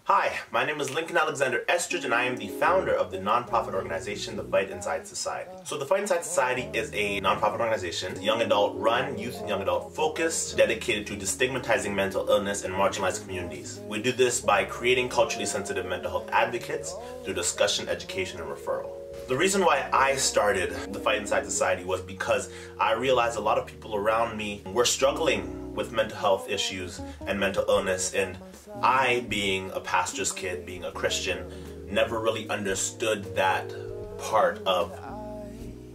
Hi, my name is Lincoln Alexander Estridge and I am the founder of the nonprofit organization, The Fight Inside Society. So The Fight Inside Society is a nonprofit organization, young adult run, youth and young adult focused, dedicated to destigmatizing mental illness in marginalized communities. We do this by creating culturally sensitive mental health advocates through discussion, education, and referral. The reason why I started The Fight Inside Society was because I realized a lot of people around me were struggling with mental health issues and mental illness, and I, being a pastor's kid, being a Christian, never really understood that part of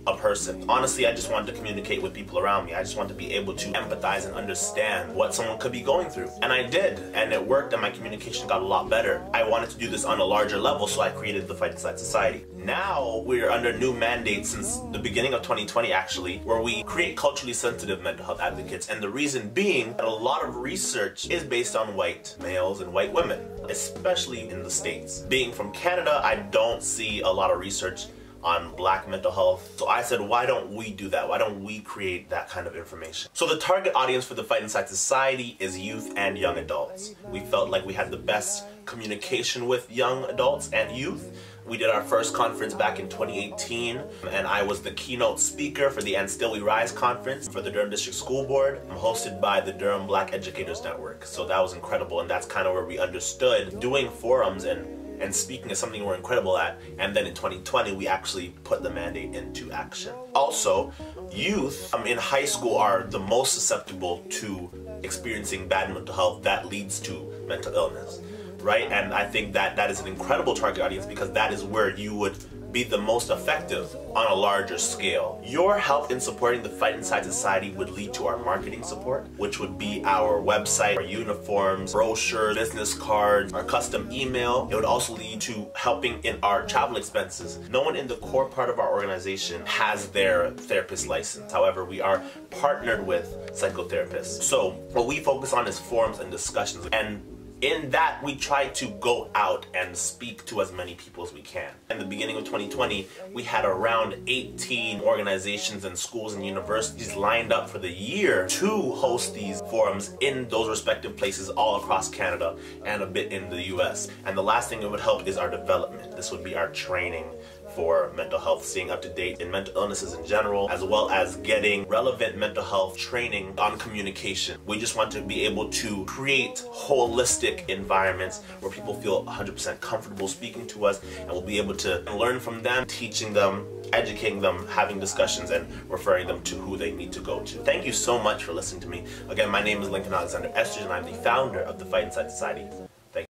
a person. Honestly, I just wanted to communicate with people around me. I just wanted to be able to empathize and understand what someone could be going through. And I did, and it worked, and my communication got a lot better. I wanted to do this on a larger level, so I created The Fight Inside Society. Now, we're under new mandate since the beginning of 2020, actually, where we create culturally sensitive mental health advocates. And the reason being that a lot of research is based on white males and white women, especially in the States. Being from Canada, I don't see a lot of research on Black mental health. So I said, why don't we do that? Why don't we create that kind of information? So the target audience for The Fight Inside Society is youth and young adults. We felt like we had the best communication with young adults and youth. We did our first conference back in 2018, and I was the keynote speaker for the And Still We Rise conference for the Durham District School Board, hosted by the Durham Black Educators Network. So that was incredible, and that's kind of where we understood doing forums and speaking is something we're incredible at. And then in 2020, we actually put the mandate into action. Also, youth in high school are the most susceptible to experiencing bad mental health that leads to mental illness, right? And I think that is an incredible target audience because that is where you would be the most effective on a larger scale. Your help in supporting The Fight Inside Society would lead to our marketing support, which would be our website, our uniforms, brochures, business cards, our custom email. It would also lead to helping in our travel expenses. No one in the core part of our organization has their therapist license. However, we are partnered with psychotherapists. So what we focus on is forums and discussions, and in that, we try to go out and speak to as many people as we can. In the beginning of 2020, we had around 18 organizations and schools and universities lined up for the year to host these forums in those respective places all across Canada and a bit in the US. And the last thing it would help is our development. This would be our training for mental health, staying up to date in mental illnesses in general, as well as getting relevant mental health training on communication. We just want to be able to create holistic environments where people feel 100% comfortable speaking to us, and we'll be able to learn from them, teaching them, educating them, having discussions, and referring them to who they need to go to. Thank you so much for listening to me. Again, my name is Lincoln Alexander Estridge, and I'm the founder of The Fight Inside Society.